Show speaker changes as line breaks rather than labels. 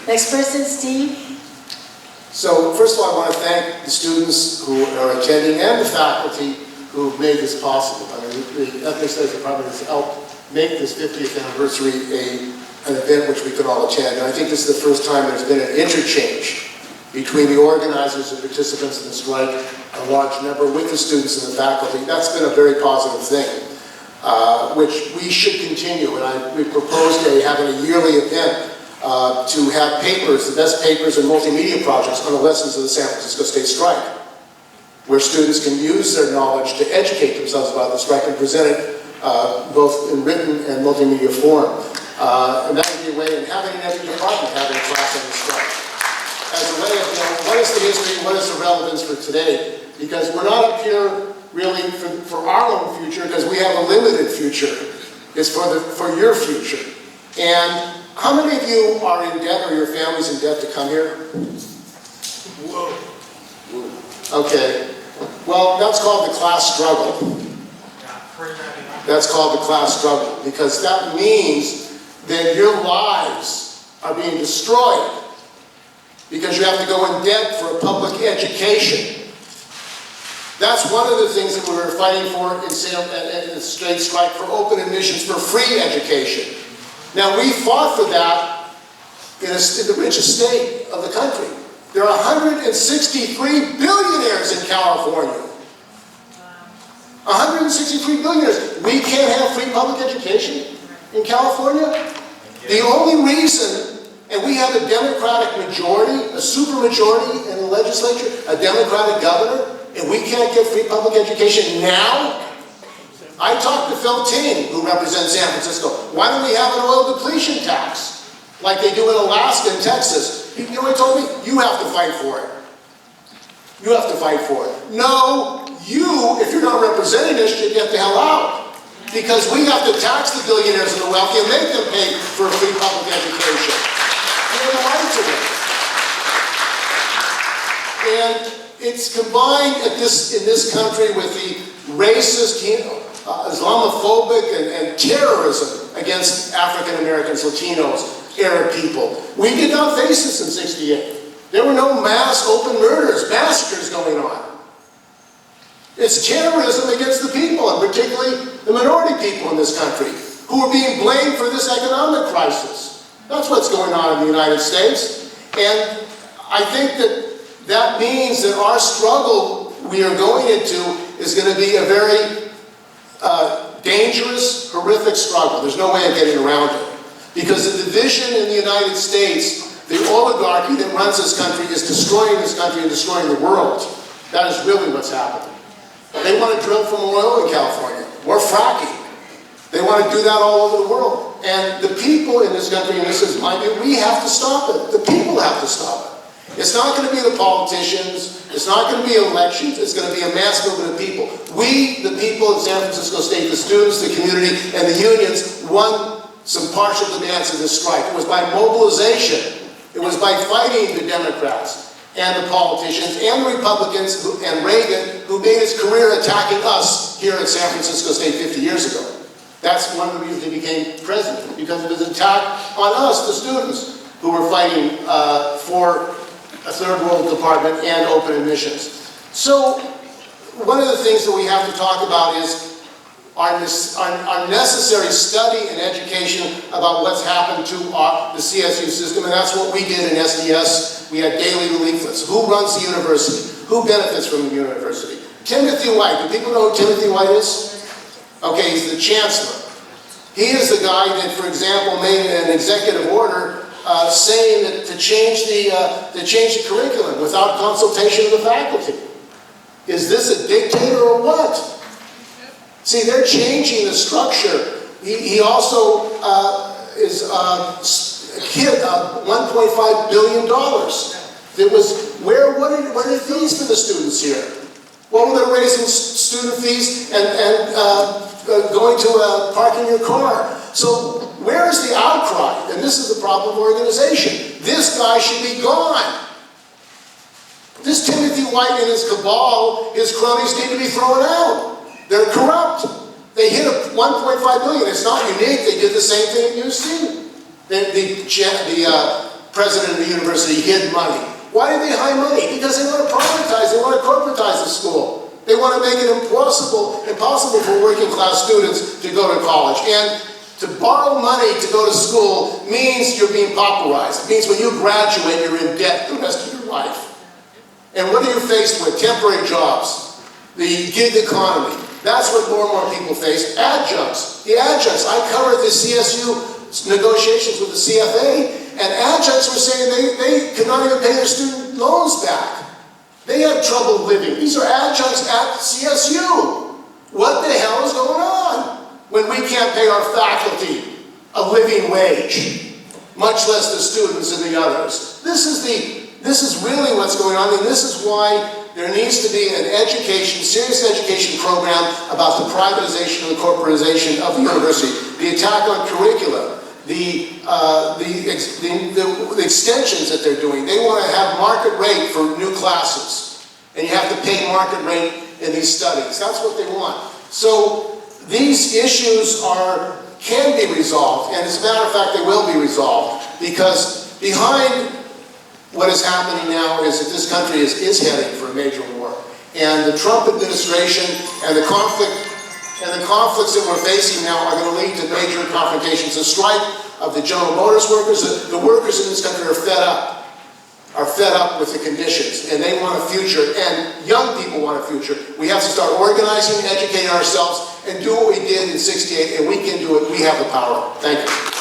Next person, Steve.
So first of all, I want to thank the students who are attending and the faculty who have made this possible. I mean, the Ethnic Studies Department has helped make this 50th anniversary an event which we could all attend. And I think this is the first time there's been an interchange between the organizers and participants in the strike, a large number with the students and the faculty. That's been a very positive thing, which we should continue. And we proposed having a yearly event to have papers, the best papers and multimedia projects on the lessons of the San Francisco State strike, where students can use their knowledge to educate themselves about the strike and present it both in written and multimedia form. And that would be a way, and having in every department having a class on the strike. As a way of, what is the history, what is the relevance for today? Because we're not up here really for our own future, because we have a limited future. It's for your future. And how many of you are in debt or your family's in debt to come here? Whoa. Okay. Well, that's called the class struggle. That's called the class struggle, because that means that your lives are being destroyed because you have to go in debt for a public education. That's one of the things that we were fighting for in the straight strike, for open admissions, for free education. Now, we fought for that in the richest state of the country. There are 163 billionaires in California. 163 billionaires. We can't have free public education in California? The only reason, and we have a Democratic majority, a super majority in the legislature, a Democratic governor, and we can't get free public education now? I talked to Phil Ting, who represents San Francisco. Why don't we have an oil depletion tax like they do in Alaska and Texas? You know what he told me? You have to fight for it. You have to fight for it. No, you, if you're not representing us, should get the hell out. Because we have to tax the billionaires and the wealthy and make them pay for a free public education. You have the right to it. And it's combined in this country with the racist, Islamophobic and terrorism against African Americans, Latinos, Arab people. We did not face this in '68. There were no mass open murders, massacres going on. It's terrorism against the people, and particularly the minority people in this country, who are being blamed for this economic crisis. That's what's going on in the United States. And I think that means that our struggle we are going into is going to be a very dangerous, horrific struggle. There's no way of getting around it. Because the division in the United States, the oligarchy that runs this country, is destroying this country and destroying the world. That is really what's happening. They want to drill from oil in California, or fracking. They want to do that all over the world. And the people in this country, and this is my view, we have to stop it. The people have to stop it. It's not going to be the politicians. It's not going to be elections. It's going to be a mass movement of people. We, the people of San Francisco State, the students, the community, and the unions, won some partial demands of this strike. It was by mobilization. It was by fighting the Democrats and the politicians and the Republicans and Reagan, who made his career attacking us here at San Francisco State 50 years ago. That's one of the reasons he became president, because of his attack on us, the students, who were fighting for a third world department and open admissions. So one of the things that we have to talk about is our necessary study and education about what's happened to the CSU system, and that's what we did in SDS. We had daily leaflets. Who runs the university? Who benefits from the university? Timothy White. Do people know who Timothy White is? Okay, he's the chancellor. He is the guy that, for example, made an executive order saying that to change the curriculum without consultation of the faculty. Is this a dictator or what? See, they're changing the structure. He also is hit $1.5 billion. There was, what are the fees for the students here? Well, they're raising student fees and going to parking your car. So where is the outcry? And this is the problem of organization. This guy should be gone. This Timothy White and his cabal, his cronies, need to be thrown out. They're corrupt. They hit $1.5 billion. It's not unique. They did the same thing at UC. The president of the university hid money. Why did they hide money? Because they want to privatize, they want to corporatize the school. They want to make it impossible for working class students to go to college. And to borrow money to go to school means you're being popularized. It means when you graduate, you're in debt the rest of your life. And what are you faced with? Temporary jobs, the gig economy. That's what more and more people face. Adjuncts. The adjuncts. I covered the CSU negotiations with the CFA, and adjuncts were saying they could not even pay their student loans back. They have trouble living. These are adjuncts at CSU. What the hell is going on when we can't pay our faculty a living wage, much less the students and the others? This is really what's going on, and this is why there needs to be an education, serious education program about the privatization and the corporatization of the university, the attack on curricula, the extensions that they're doing. They want to have market rate for new classes, and you have to pay market rate in these studies. That's what they want. So these issues can be resolved, and as a matter of fact, they will be resolved, because behind what is happening now is that this country is heading for a major war. And the Trump administration and the conflicts that we're facing now are going to lead to major confrontations. The strike of the General Motors workers, the workers in this country are fed up with the conditions, and they want a future, and young people want a future. We have to start organizing, educating ourselves, and do what we did in '68, and we can do it. We have the power. Thank you.